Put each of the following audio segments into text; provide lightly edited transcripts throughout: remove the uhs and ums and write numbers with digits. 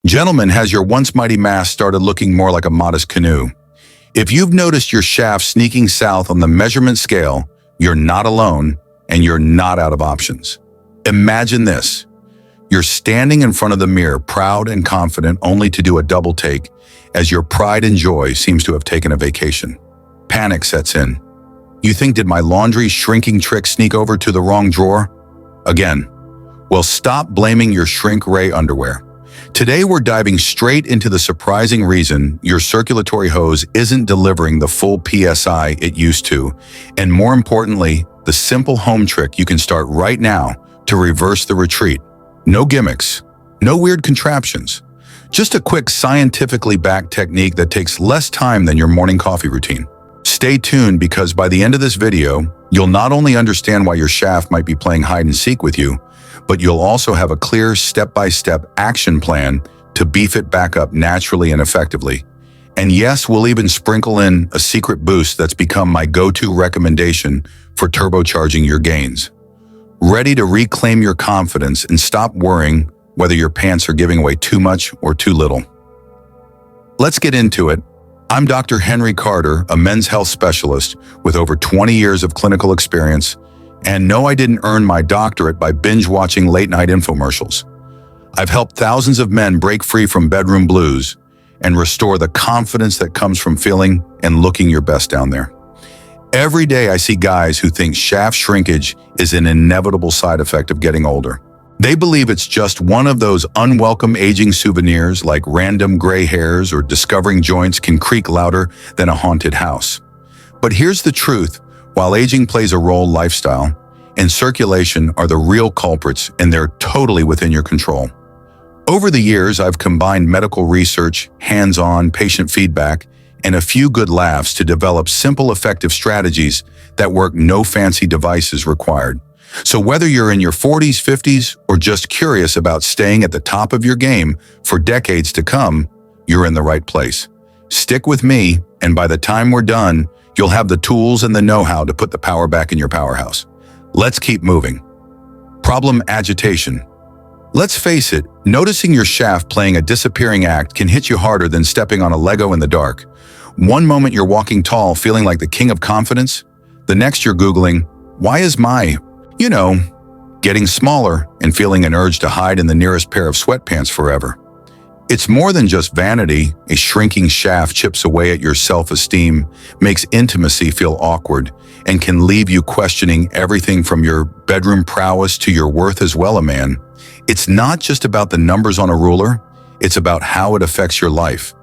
Gentlemen, has your once mighty mass started looking more like a modest canoe? If you've noticed your shaft sneaking south on the measurement scale, you're not alone and you're not out of options. Imagine this. You're standing in front of the mirror, proud and confident, only to do a double take as your pride and joy seems to have taken a vacation. Panic sets in. You think, did my laundry shrinking trick sneak over to the wrong drawer? Again. Well, stop blaming your shrink ray underwear. Today, we're diving straight into the surprising reason your circulatory hose isn't delivering the full PSI it used to, and more importantly, the simple home trick you can start right now to reverse the retreat. No gimmicks, no weird contraptions, just a quick scientifically backed technique that takes less time than your morning coffee routine. Stay tuned because by the end of this video, you'll not only understand why your shaft might be playing hide and seek with you, but you'll also have a clear step-by-step action plan to beef it back up naturally and effectively. And yes, we'll even sprinkle in a secret boost that's become my go-to recommendation for turbocharging your gains. Ready to reclaim your confidence and stop worrying whether your pants are giving away too much or too little. Let's get into it. I'm Dr. Henry Carter, a men's health specialist with over 20 years of clinical experience. And no, I didn't earn my doctorate by binge-watching late-night infomercials. I've helped thousands of men break free from bedroom blues and restore the confidence that comes from feeling and looking your best down there. Every day I see guys who think shaft shrinkage is an inevitable side effect of getting older. They believe it's just one of those unwelcome aging souvenirs like random gray hairs or discovering joints can creak louder than a haunted house. But here's the truth. While aging plays a role, lifestyle and circulation are the real culprits, and they're totally within your control. Over the years, I've combined medical research, hands-on patient feedback, and a few good laughs to develop simple, effective strategies that work, no fancy devices required. So whether you're in your 40s, 50s, or just curious about staying at the top of your game for decades to come, you're in the right place. Stick with me, and by the time we're done, you'll have the tools and the know-how to put the power back in your powerhouse. Let's keep moving. Problem agitation. Let's face it, noticing your shaft playing a disappearing act can hit you harder than stepping on a Lego in the dark. One moment you're walking tall, feeling like the king of confidence. The next you're Googling, why is my, getting smaller and feeling an urge to hide in the nearest pair of sweatpants forever. It's more than just vanity. A shrinking shaft chips away at your self-esteem, makes intimacy feel awkward, and can leave you questioning everything from your bedroom prowess to your worth as well, man. It's not just about the numbers on a ruler, it's about how it affects your life.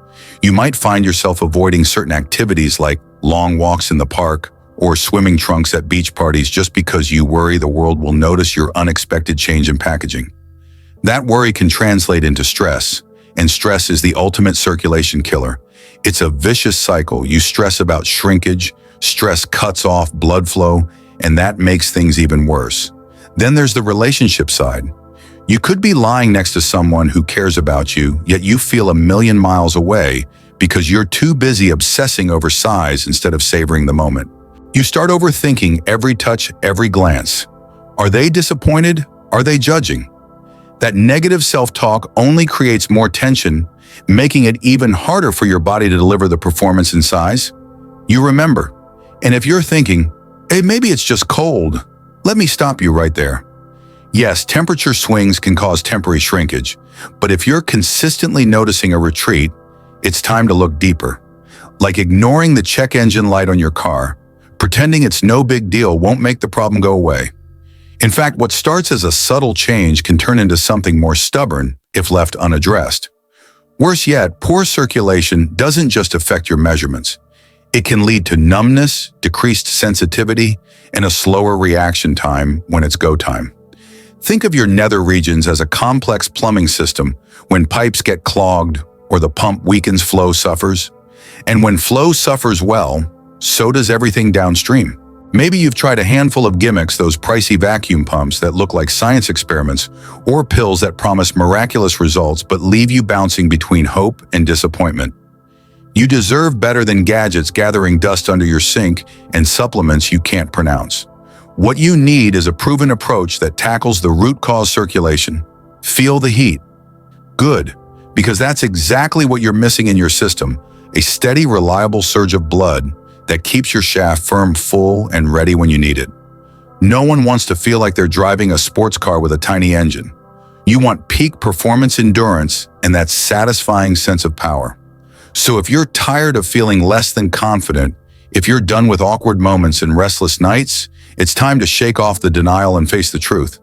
You might find yourself avoiding certain activities like long walks in the park or swimming trunks at beach parties just because you worry the world will notice your unexpected change in packaging. That worry can translate into stress. And stress is the ultimate circulation killer. It's a vicious cycle. You stress about shrinkage, stress cuts off blood flow, and that makes things even worse. Then there's the relationship side. You could be lying next to someone who cares about you, yet you feel a million miles away because you're too busy obsessing over size instead of savoring the moment. You start overthinking every touch, every glance. Are they disappointed? Are they judging? That negative self-talk only creates more tension, making it even harder for your body to deliver the performance and size you remember. And if you're thinking, hey, maybe it's just cold, let me stop you right there. Yes, temperature swings can cause temporary shrinkage, but if you're consistently noticing a retreat, it's time to look deeper. Like ignoring the check engine light on your car, pretending it's no big deal won't make the problem go away. In fact, what starts as a subtle change can turn into something more stubborn if left unaddressed. Worse yet, poor circulation doesn't just affect your measurements. It can lead to numbness, decreased sensitivity, and a slower reaction time when it's go time. Think of your nether regions as a complex plumbing system. When pipes get clogged or the pump weakens, flow suffers. And when flow suffers well, so does everything downstream. Maybe you've tried a handful of gimmicks, those pricey vacuum pumps that look like science experiments, or pills that promise miraculous results but leave you bouncing between hope and disappointment. You deserve better than gadgets gathering dust under your sink and supplements you can't pronounce. What you need is a proven approach that tackles the root cause: circulation. Feel the heat. Good, because that's exactly what you're missing in your system, a steady, reliable surge of blood that keeps your shaft firm, full, and ready when you need it. No one wants to feel like they're driving a sports car with a tiny engine. You want peak performance endurance and that satisfying sense of power. So if you're tired of feeling less than confident, if you're done with awkward moments and restless nights, it's time to shake off the denial and face the truth.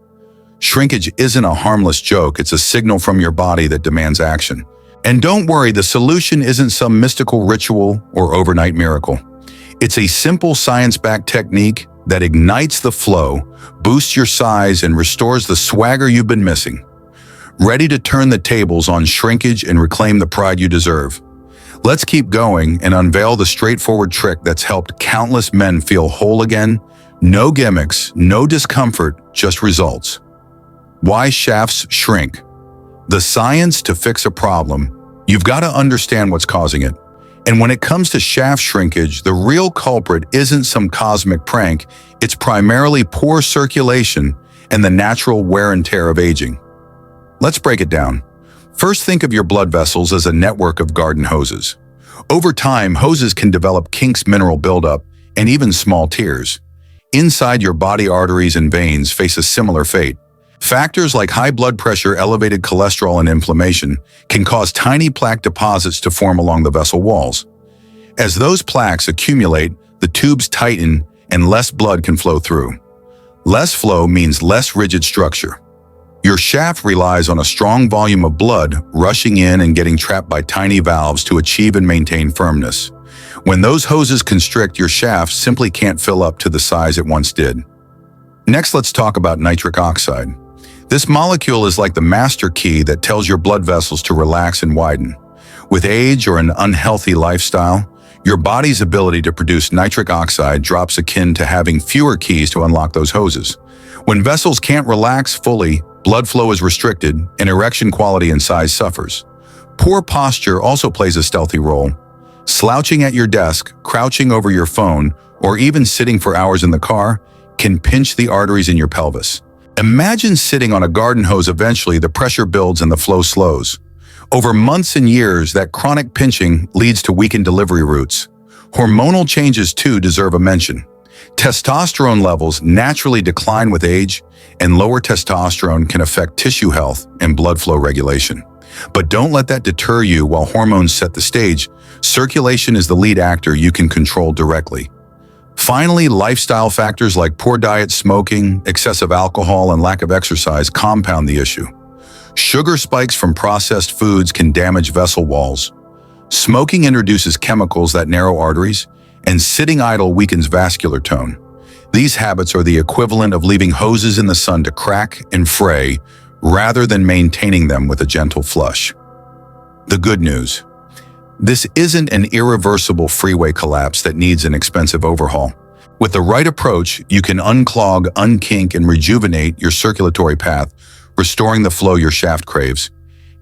Shrinkage isn't a harmless joke, it's a signal from your body that demands action. And don't worry, the solution isn't some mystical ritual or overnight miracle. It's a simple science-backed technique that ignites the flow, boosts your size, and restores the swagger you've been missing. Ready to turn the tables on shrinkage and reclaim the pride you deserve? Let's keep going and unveil the straightforward trick that's helped countless men feel whole again. No gimmicks, no discomfort, just results. Why shafts shrink? The science to fix a problem. You've got to understand what's causing it. And when it comes to shaft shrinkage, the real culprit isn't some cosmic prank, it's primarily poor circulation and the natural wear and tear of aging. Let's break it down. First, think of your blood vessels as a network of garden hoses. Over time, hoses can develop kinks, mineral buildup, and even small tears. Inside your body, arteries and veins face a similar fate. Factors like high blood pressure, elevated cholesterol, and inflammation can cause tiny plaque deposits to form along the vessel walls. As those plaques accumulate, the tubes tighten and less blood can flow through. Less flow means less rigid structure. Your shaft relies on a strong volume of blood rushing in and getting trapped by tiny valves to achieve and maintain firmness. When those hoses constrict, your shaft simply can't fill up to the size it once did. Next, let's talk about nitric oxide. This molecule is like the master key that tells your blood vessels to relax and widen. With age or an unhealthy lifestyle, your body's ability to produce nitric oxide drops, akin to having fewer keys to unlock those hoses. When vessels can't relax fully, blood flow is restricted, and erection quality and size suffers. Poor posture also plays a stealthy role. Slouching at your desk, crouching over your phone, or even sitting for hours in the car can pinch the arteries in your pelvis. Imagine sitting on a garden hose. Eventually, the pressure builds and the flow slows. Over months and years, that chronic pinching leads to weakened delivery routes. Hormonal changes, too, deserve a mention. Testosterone levels naturally decline with age, and lower testosterone can affect tissue health and blood flow regulation. But don't let that deter you. While hormones set the stage, circulation is the lead actor you can control directly. Finally, lifestyle factors like poor diet, smoking, excessive alcohol, and lack of exercise compound the issue. Sugar spikes from processed foods can damage vessel walls. Smoking introduces chemicals that narrow arteries, and sitting idle weakens vascular tone. These habits are the equivalent of leaving hoses in the sun to crack and fray rather than maintaining them with a gentle flush. The good news: this isn't an irreversible freeway collapse that needs an expensive overhaul. With the right approach, you can unclog, unkink, and rejuvenate your circulatory path, restoring the flow your shaft craves.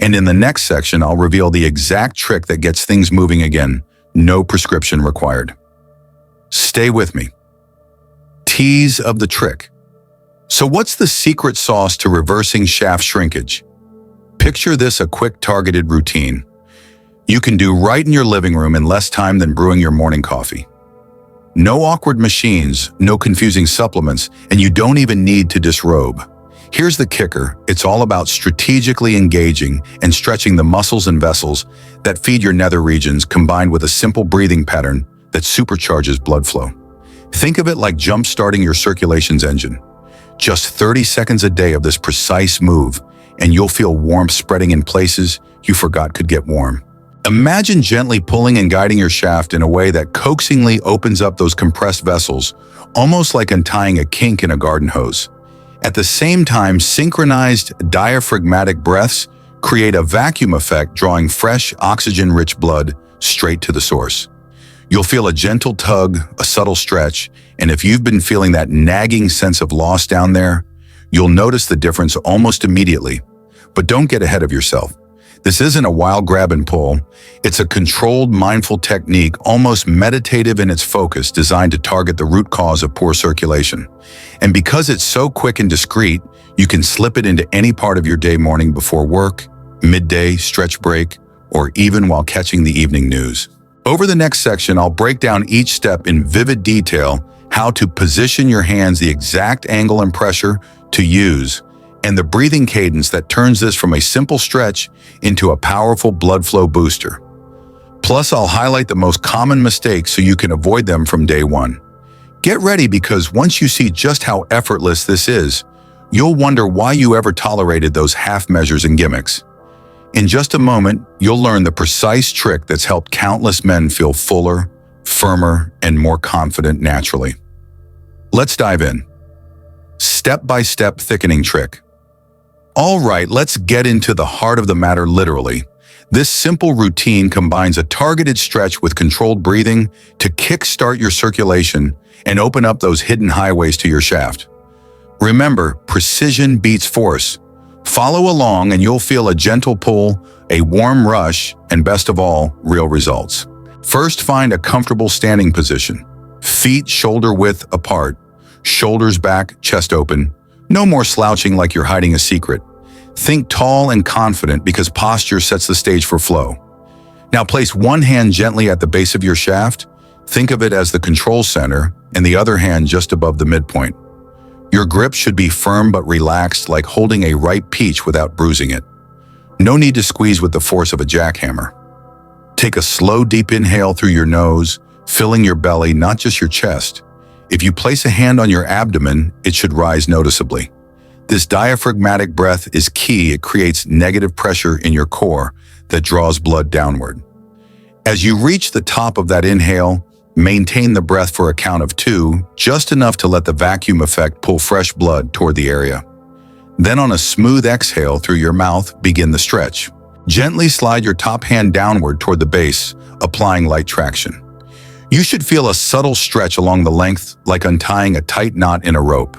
And in the next section, I'll reveal the exact trick that gets things moving again. No prescription required. Stay with me. Tease of the trick. So what's the secret sauce to reversing shaft shrinkage? Picture this: a quick, targeted routine you can do right in your living room in less time than brewing your morning coffee. No awkward machines, no confusing supplements, and you don't even need to disrobe. Here's the kicker: it's all about strategically engaging and stretching the muscles and vessels that feed your nether regions, combined with a simple breathing pattern that supercharges blood flow. Think of it like jump-starting your circulation's engine. Just 30 seconds a day of this precise move, and you'll feel warmth spreading in places you forgot could get warm. Imagine gently pulling and guiding your shaft in a way that coaxingly opens up those compressed vessels, almost like untying a kink in a garden hose. At the same time, synchronized diaphragmatic breaths create a vacuum effect, drawing fresh, oxygen-rich blood straight to the source. You'll feel a gentle tug, a subtle stretch, and if you've been feeling that nagging sense of loss down there, you'll notice the difference almost immediately. But don't get ahead of yourself. This isn't a wild grab and pull. It's a controlled, mindful technique, almost meditative in its focus, designed to target the root cause of poor circulation. And because it's so quick and discreet, you can slip it into any part of your day: morning, before work, midday, stretch break, or even while catching the evening news. Over the next section, I'll break down each step in vivid detail, how to position your hands the exact angle and pressure to use, and the breathing cadence that turns this from a simple stretch into a powerful blood flow booster. Plus, I'll highlight the most common mistakes so you can avoid them from day one. Get ready, because once you see just how effortless this is, you'll wonder why you ever tolerated those half measures and gimmicks. In just a moment, you'll learn the precise trick that's helped countless men feel fuller, firmer, and more confident naturally. Let's dive in. Step-by-step thickening trick. All right, let's get into the heart of the matter literally. This simple routine combines a targeted stretch with controlled breathing to kickstart your circulation and open up those hidden highways to your shaft. Remember, precision beats force. Follow along and you'll feel a gentle pull, a warm rush, and best of all, real results. First, find a comfortable standing position. Feet shoulder-width apart, shoulders back, chest open. No more slouching like you're hiding a secret. Think tall and confident, because posture sets the stage for flow. Now place one hand gently at the base of your shaft. Think of it as the control center, and the other hand just above the midpoint. Your grip should be firm but relaxed, like holding a ripe peach without bruising it. No need to squeeze with the force of a jackhammer. Take a slow, deep inhale through your nose, filling your belly, not just your chest. If you place a hand on your abdomen, it should rise noticeably. This diaphragmatic breath is key. It creates negative pressure in your core that draws blood downward. As you reach the top of that inhale, maintain the breath for a count of 2, just enough to let the vacuum effect pull fresh blood toward the area. Then on a smooth exhale through your mouth, begin the stretch. Gently slide your top hand downward toward the base, applying light traction. You should feel a subtle stretch along the length, like untying a tight knot in a rope.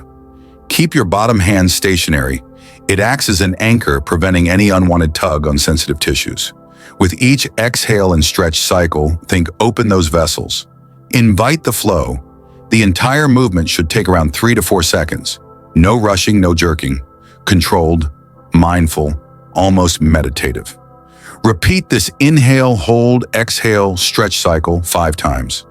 Keep your bottom hand stationary. It acts as an anchor, preventing any unwanted tug on sensitive tissues. With each exhale and stretch cycle, think open those vessels. Invite the flow. The entire movement should take around 3 to 4 seconds. No rushing, no jerking. Controlled, mindful, almost meditative. Repeat this inhale, hold, exhale, stretch cycle 5 times.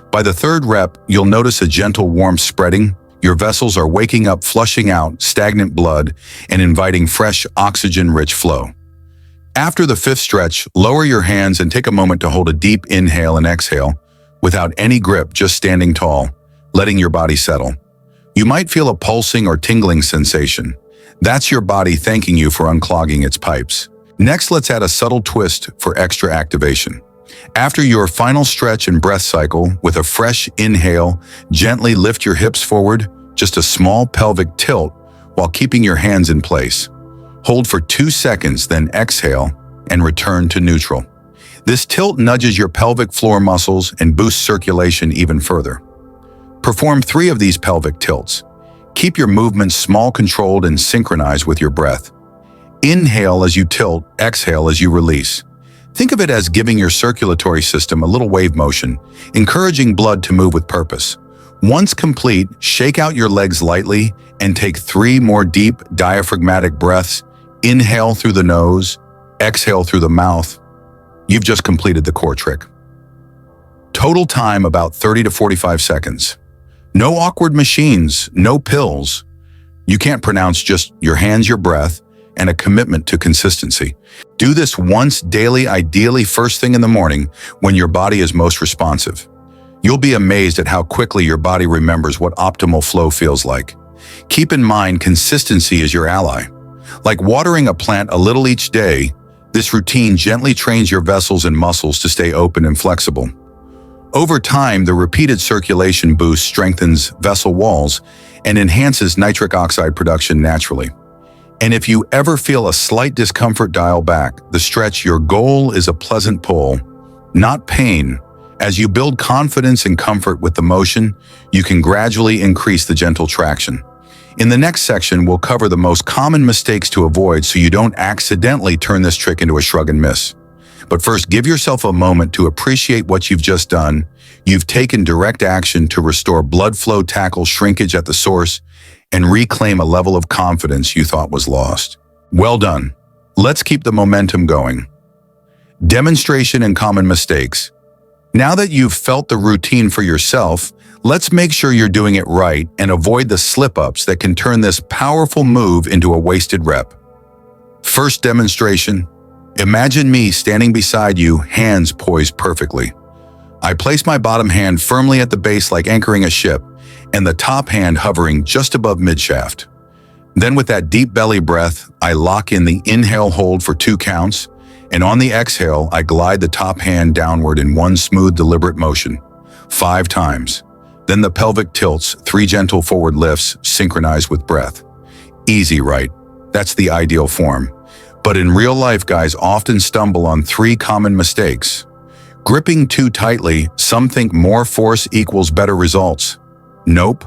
By the 3rd rep, you'll notice a gentle warmth spreading. Your vessels are waking up, flushing out stagnant blood and inviting fresh, oxygen-rich flow. After the 5th stretch, lower your hands and take a moment to hold a deep inhale and exhale without any grip, just standing tall, letting your body settle. You might feel a pulsing or tingling sensation. That's your body thanking you for unclogging its pipes. Next, let's add a subtle twist for extra activation. After your final stretch and breath cycle, with a fresh inhale, gently lift your hips forward, just a small pelvic tilt while keeping your hands in place. Hold for 2 seconds, then exhale and return to neutral. This tilt nudges your pelvic floor muscles and boosts circulation even further. Perform 3 of these pelvic tilts. Keep your movements small, controlled, and synchronized with your breath. Inhale as you tilt, exhale as you release. Think of it as giving your circulatory system a little wave motion, encouraging blood to move with purpose. Once complete, shake out your legs lightly and take 3 more deep diaphragmatic breaths. Inhale through the nose, exhale through the mouth. You've just completed the core trick. Total time about 30 to 45 seconds. No awkward machines, no pills. You can't pronounce, just your hands, your breath, and a commitment to consistency. Do this once daily, ideally first thing in the morning when your body is most responsive. You'll be amazed at how quickly your body remembers what optimal flow feels like. Keep in mind, consistency is your ally. Like watering a plant a little each day, this routine gently trains your vessels and muscles to stay open and flexible. Over time, the repeated circulation boost strengthens vessel walls and enhances nitric oxide production naturally. And if you ever feel a slight discomfort, dial back the stretch. Your goal is a pleasant pull, not pain. As you build confidence and comfort with the motion, you can gradually increase the gentle traction. In the next section, we'll cover the most common mistakes to avoid so you don't accidentally turn this trick into a shrug and miss. But first, give yourself a moment to appreciate what you've just done. You've taken direct action to restore blood flow, tackle shrinkage at the source, and reclaim a level of confidence you thought was lost. Well done. Let's keep the momentum going. Demonstration and common mistakes. Now that you've felt the routine for yourself, let's make sure you're doing it right and avoid the slip-ups that can turn this powerful move into a wasted rep. First demonstration. Imagine me standing beside you, hands poised perfectly. I place my bottom hand firmly at the base like anchoring a ship, and the top hand hovering just above midshaft. Then with that deep belly breath, I lock in the inhale hold for 2 counts, and on the exhale, I glide the top hand downward in one smooth, deliberate motion, 5 times. Then the pelvic tilts, 3 gentle forward lifts, synchronized with breath. Easy, right? That's the ideal form. But in real life, guys often stumble on 3 common mistakes. Gripping too tightly, some think more force equals better results. Nope.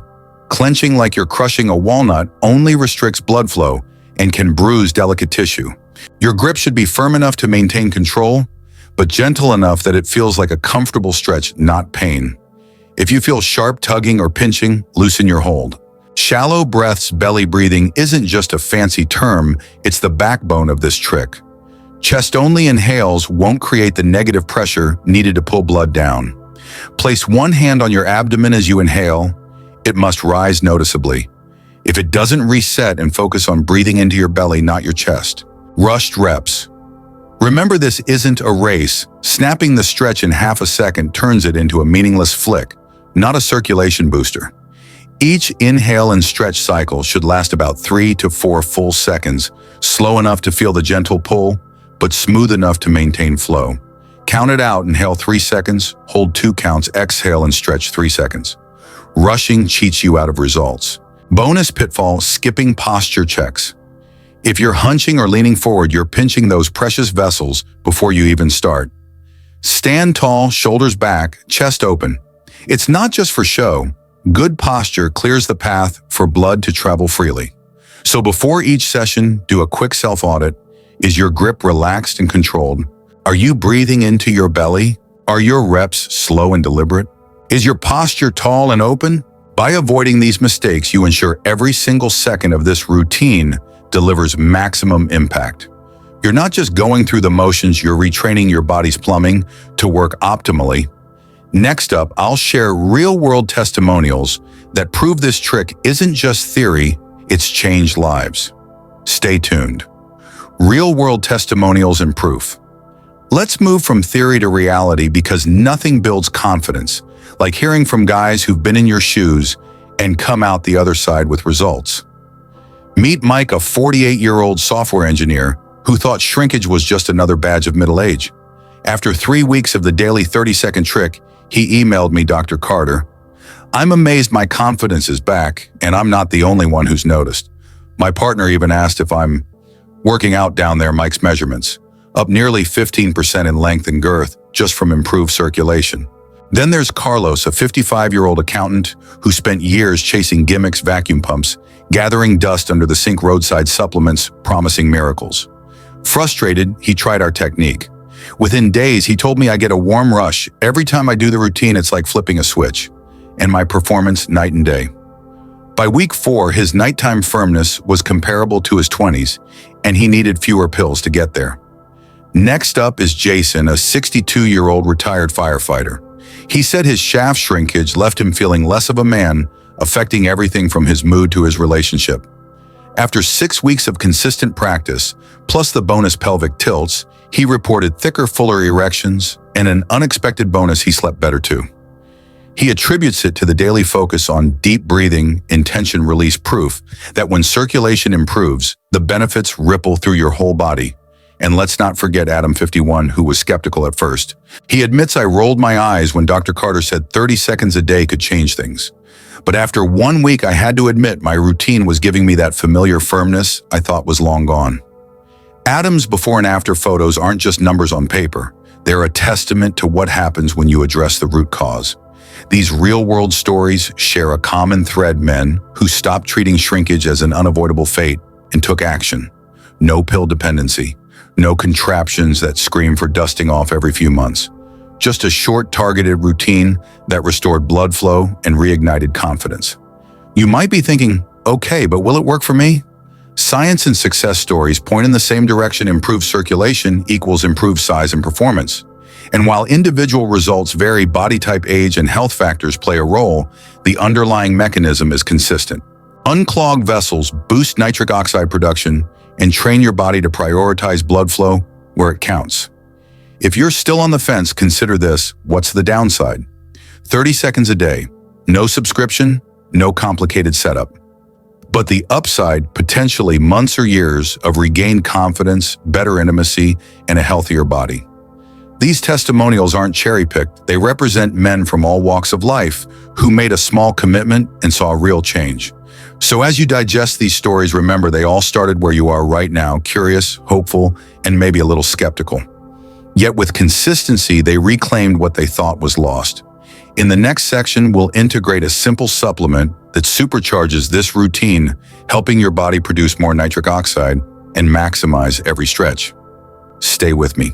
Clenching like you're crushing a walnut only restricts blood flow and can bruise delicate tissue. Your grip should be firm enough to maintain control, but gentle enough that it feels like a comfortable stretch, not pain. If you feel sharp tugging or pinching, loosen your hold. Shallow breaths, belly breathing isn't just a fancy term, it's the backbone of this trick. Chest-only inhales won't create the negative pressure needed to pull blood down. Place one hand on your abdomen as you inhale. It must rise noticeably. If it doesn't reset and focus on breathing into your belly, not your chest. Rushed reps. Remember, this isn't a race. Snapping the stretch in half a second turns it into a meaningless flick, not a circulation booster. Each inhale and stretch cycle should last about 3 to 4 full seconds, slow enough to feel the gentle pull, but smooth enough to maintain flow. Count it out, inhale 3 seconds, hold 2 counts, exhale and stretch 3 seconds. Rushing cheats you out of results. Bonus pitfall, skipping posture checks. If you're hunching or leaning forward, you're pinching those precious vessels before you even start. Stand tall, shoulders back, chest open. It's not just for show. Good posture clears the path for blood to travel freely. So before each session, do a quick self-audit. Is your grip relaxed and controlled? Are you breathing into your belly? Are your reps slow and deliberate? Is your posture tall and open? By avoiding these mistakes, you ensure every single second of this routine delivers maximum impact. You're not just going through the motions, you're retraining your body's plumbing to work optimally. Next up, I'll share real-world testimonials that prove this trick isn't just theory, it's changed lives. Stay tuned. Real-world testimonials and proof. Let's move from theory to reality because nothing builds confidence like hearing from guys who've been in your shoes and come out the other side with results. Meet Mike, a 48-year-old software engineer who thought shrinkage was just another badge of middle age. After 3 weeks of the daily 30-second trick, he emailed me, "Dr. Carter, I'm amazed my confidence is back, and I'm not the only one who's noticed." My partner even asked if I'm working out down there. Mike's measurements, up nearly 15% in length and girth just from improved circulation. Then there's Carlos, a 55-year-old accountant who spent years chasing gimmicks, vacuum pumps, gathering dust under the sink, roadside supplements, promising miracles. Frustrated, he tried our technique. Within days, he told me I get a warm rush. Every time I do the routine, it's like flipping a switch. And my performance, night and day. By week 4, his nighttime firmness was comparable to his 20s, and he needed fewer pills to get there. Next up is Jason, a 62-year-old retired firefighter. He said his shaft shrinkage left him feeling less of a man, affecting everything from his mood to his relationship. After 6 weeks of consistent practice, plus the bonus pelvic tilts, he reported thicker, fuller erections, and an unexpected bonus, he slept better too. He attributes it to the daily focus on deep breathing, intention release, proof that when circulation improves, the benefits ripple through your whole body. And let's not forget Adam, 51, who was skeptical at first. He admits, "I rolled my eyes when Dr. Carter said 30 seconds a day could change things. But after 1 week, I had to admit my routine was giving me that familiar firmness I thought was long gone." Adam's before and after photos aren't just numbers on paper. They're a testament to what happens when you address the root cause. These real-world stories share a common thread: men who stopped treating shrinkage as an unavoidable fate and took action. No pill dependency. No contraptions that scream for dusting off every few months. Just a short, targeted routine that restored blood flow and reignited confidence. You might be thinking, okay, but will it work for me? Science and success stories point in the same direction: improved circulation equals improved size and performance. And while individual results vary, body type, age, and health factors play a role, the underlying mechanism is consistent. Unclog vessels, boost nitric oxide production, and train your body to prioritize blood flow where it counts. If you're still on the fence, consider this. What's the downside? 30 seconds a day, no subscription, no complicated setup. But the upside, potentially months or years of regained confidence, better intimacy, and a healthier body. These testimonials aren't cherry-picked. They represent men from all walks of life who made a small commitment and saw real change. So as you digest these stories, remember they all started where you are right now, curious, hopeful, and maybe a little skeptical. Yet with consistency, they reclaimed what they thought was lost. In the next section, we'll integrate a simple supplement that supercharges this routine, helping your body produce more nitric oxide and maximize every stretch. Stay with me.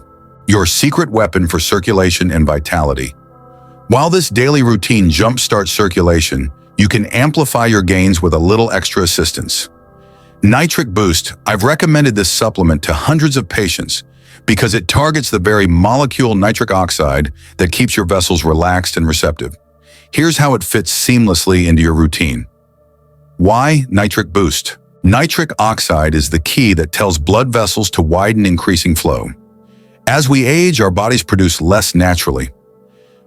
Your secret weapon for circulation and vitality. While this daily routine jumpstarts circulation, you can amplify your gains with a little extra assistance. Nitric Boost. I've recommended this supplement to hundreds of patients because it targets the very molecule nitric oxide that keeps your vessels relaxed and receptive. Here's how it fits seamlessly into your routine. Why Nitric Boost? Nitric oxide is the key that tells blood vessels to widen, increasing flow. As we age, our bodies produce less naturally.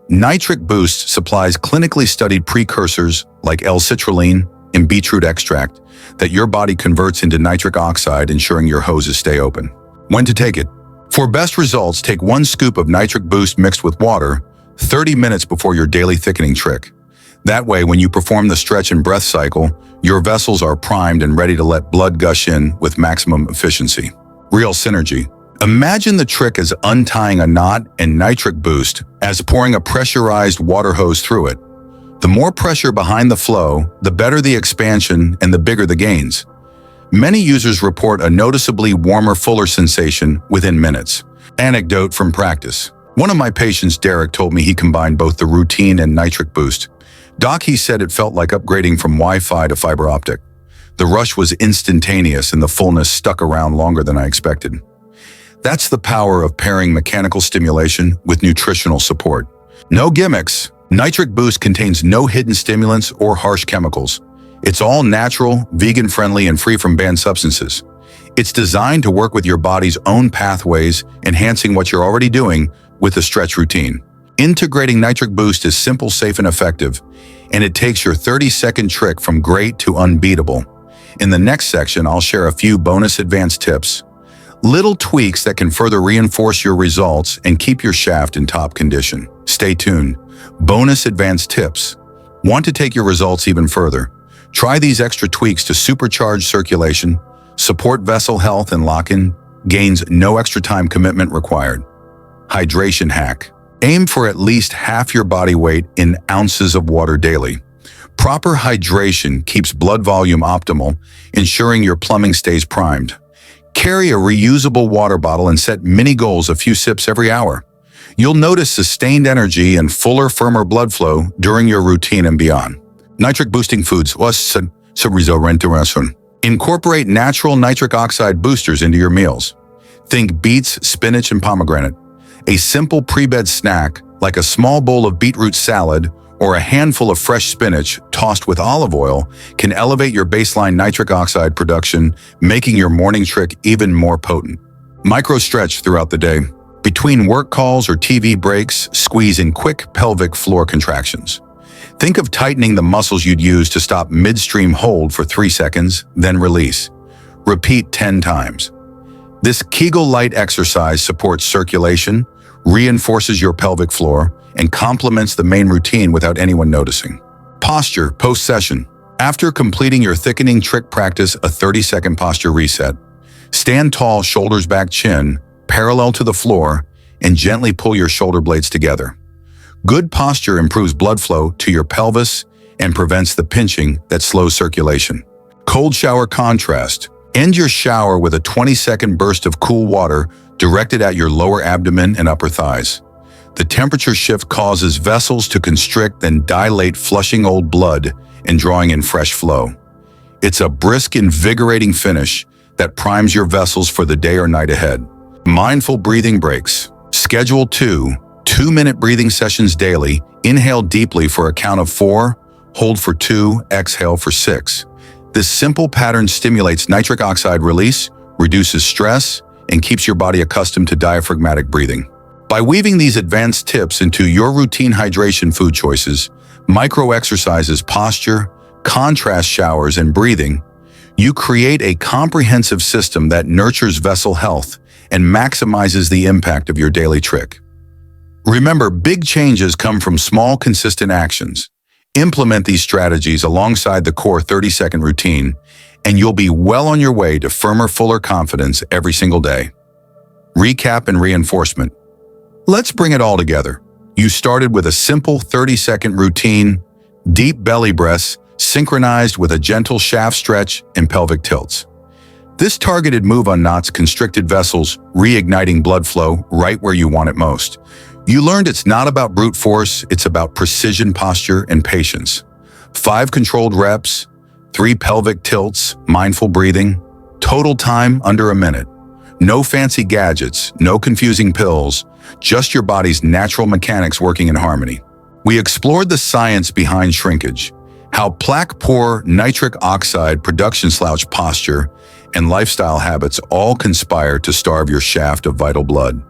Nitric Boost supplies clinically studied precursors like L-citrulline and beetroot extract that your body converts into nitric oxide, ensuring your hoses stay open. When to take it? For best results, take 1 scoop of Nitric Boost mixed with water 30 minutes before your daily thickening trick. That way, when you perform the stretch and breath cycle, your vessels are primed and ready to let blood gush in with maximum efficiency. Real synergy. Imagine the trick as untying a knot and Nitric Boost as pouring a pressurized water hose through it. The more pressure behind the flow, the better the expansion and the bigger the gains. Many users report a noticeably warmer, fuller sensation within minutes. Anecdote from practice. One of my patients, Derek, told me he combined both the routine and Nitric Boost. Doc, he said it felt like upgrading from Wi-Fi to fiber optic. The rush was instantaneous and the fullness stuck around longer than I expected. That's the power of pairing mechanical stimulation with nutritional support. No gimmicks. Nitric Boost contains no hidden stimulants or harsh chemicals. It's all natural, vegan-friendly, and free from banned substances. It's designed to work with your body's own pathways, enhancing what you're already doing with a stretch routine. Integrating Nitric Boost is simple, safe, and effective, and it takes your 30-second trick from great to unbeatable. In the next section, I'll share a few bonus advanced tips. Little tweaks that can further reinforce your results and keep your shaft in top condition. Stay tuned. Bonus advanced tips. Want to take your results even further? Try these extra tweaks to supercharge circulation, support vessel health, and lock in gains. No extra time commitment required. Hydration hack. Aim for at least half your body weight in ounces of water daily. Proper hydration keeps blood volume optimal, ensuring your plumbing stays primed. Carry a reusable water bottle and set mini goals, a few sips every hour. You'll notice sustained energy and fuller, firmer blood flow during your routine and beyond. Nitric boosting foods. Incorporate natural nitric oxide boosters into your meals. Think beets, spinach, and pomegranate. A simple pre-bed snack, like a small bowl of beetroot salad or a handful of fresh spinach tossed with olive oil, can elevate your baseline nitric oxide production, making your morning trick even more potent. Micro-stretch throughout the day. Between work calls or TV breaks, squeeze in quick pelvic floor contractions. Think of tightening the muscles you'd use to stop midstream. Hold for 3 seconds, then release. Repeat 10 times. This Kegel light exercise supports circulation, reinforces your pelvic floor, and complements the main routine without anyone noticing. Posture post-session. After completing your thickening trick, practice a 30-second posture reset. Stand tall, shoulders back, chin parallel to the floor, and gently pull your shoulder blades together. Good posture improves blood flow to your pelvis and prevents the pinching that slows circulation. Cold shower contrast. End your shower with a 20-second burst of cool water directed at your lower abdomen and upper thighs. The temperature shift causes vessels to constrict and dilate, flushing old blood and drawing in fresh flow. It's a brisk, invigorating finish that primes your vessels for the day or night ahead. Mindful breathing breaks. Schedule 2-minute breathing sessions daily. Inhale deeply for a count of 4, hold for 2, exhale for 6. This simple pattern stimulates nitric oxide release, reduces stress, and keeps your body accustomed to diaphragmatic breathing. By weaving these advanced tips into your routine hydration food choices, micro-exercises, posture, contrast showers, and breathing, you create a comprehensive system that nurtures vessel health and maximizes the impact of your daily trick. Remember, big changes come from small, consistent actions. Implement these strategies alongside the core 30-second routine, and you'll be well on your way to firmer, fuller confidence every single day. Recap and reinforcement. Let's bring it all together. You started with a simple 30-second routine, deep belly breaths, synchronized with a gentle shaft stretch and pelvic tilts. This targeted move unknots constricted vessels, reigniting blood flow right where you want it most. You learned it's not about brute force, it's about precision, posture, and patience. 5 controlled reps, 3 pelvic tilts, mindful breathing, total time under a minute. No fancy gadgets, no confusing pills, just your body's natural mechanics working in harmony. We explored the science behind shrinkage, how plaque-poor nitric oxide production, slouch posture, and lifestyle habits all conspire to starve your shaft of vital blood.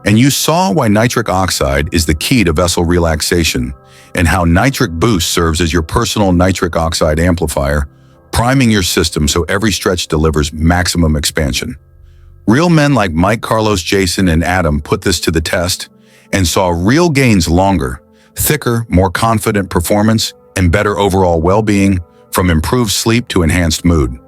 And you saw why nitric oxide is the key to vessel relaxation and how Nitric Boost serves as your personal nitric oxide amplifier, priming your system so every stretch delivers maximum expansion. Real men like Mike, Carlos, Jason, and Adam put this to the test and saw real gains: longer, thicker, more confident performance, and better overall well-being, from improved sleep to enhanced mood.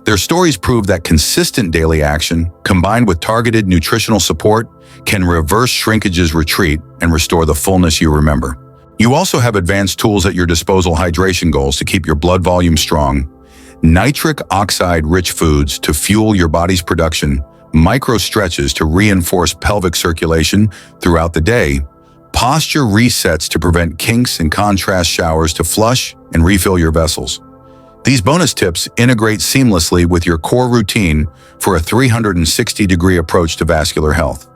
Their stories prove that consistent daily action, combined with targeted nutritional support, can reverse shrinkage's retreat and restore the fullness you remember. You also have advanced tools at your disposal: hydration goals to keep your blood volume strong, nitric oxide-rich foods to fuel your body's production, micro stretches to reinforce pelvic circulation throughout the day, posture resets to prevent kinks, and contrast showers to flush and refill your vessels. These bonus tips integrate seamlessly with your core routine for a 360-degree approach to vascular health.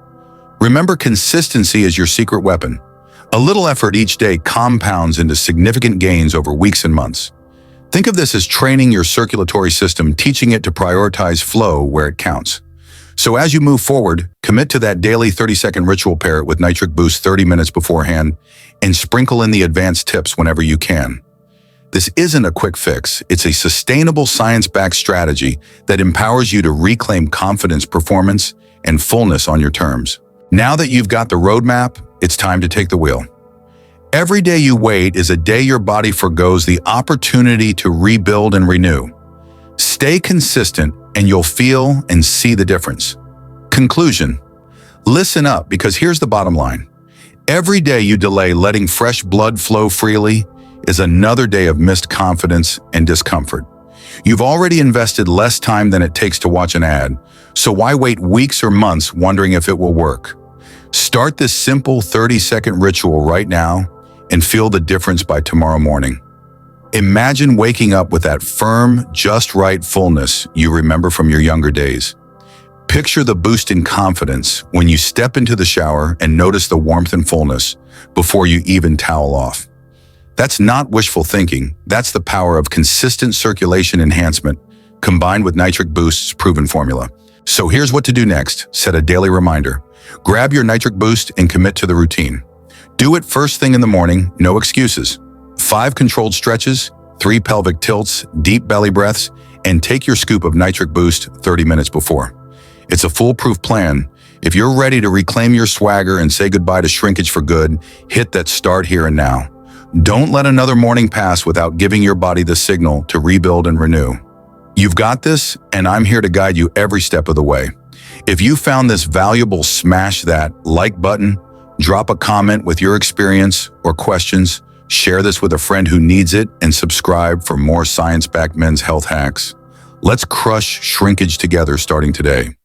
Remember, consistency is your secret weapon. A little effort each day compounds into significant gains over weeks and months. Think of this as training your circulatory system, teaching it to prioritize flow where it counts. So as you move forward, commit to that daily 30-second ritual, pair it with Nitric Boost 30 minutes beforehand, and sprinkle in the advanced tips whenever you can. This isn't a quick fix. It's a sustainable, science-backed strategy that empowers you to reclaim confidence, performance, and fullness on your terms. Now that you've got the roadmap, it's time to take the wheel. Every day you wait is a day your body forgoes the opportunity to rebuild and renew. Stay consistent and you'll feel and see the difference. Conclusion: listen up, because here's the bottom line. Every day you delay letting fresh blood flow freely is another day of missed confidence and discomfort. You've already invested less time than it takes to watch an ad, so why wait weeks or months wondering if it will work? Start this simple 30-second ritual right now and feel the difference by tomorrow morning. Imagine waking up with that firm, just right fullness you remember from your younger days. Picture the boost in confidence when you step into the shower and notice the warmth and fullness before you even towel off. That's not wishful thinking. That's the power of consistent circulation enhancement combined with Nitric Boost's proven formula. So here's what to do next. Set a daily reminder. Grab your Nitric Boost and commit to the routine. Do it first thing in the morning, no excuses. 5 controlled stretches, 3 pelvic tilts, deep belly breaths, and take your scoop of Nitric Boost 30 minutes before. It's a foolproof plan. If you're ready to reclaim your swagger and say goodbye to shrinkage for good, hit that start here and now. Don't let another morning pass without giving your body the signal to rebuild and renew. You've got this, and I'm here to guide you every step of the way. If you found this valuable, smash that like button, drop a comment with your experience or questions, share this with a friend who needs it, and subscribe for more science-backed men's health hacks. Let's crush shrinkage together starting today.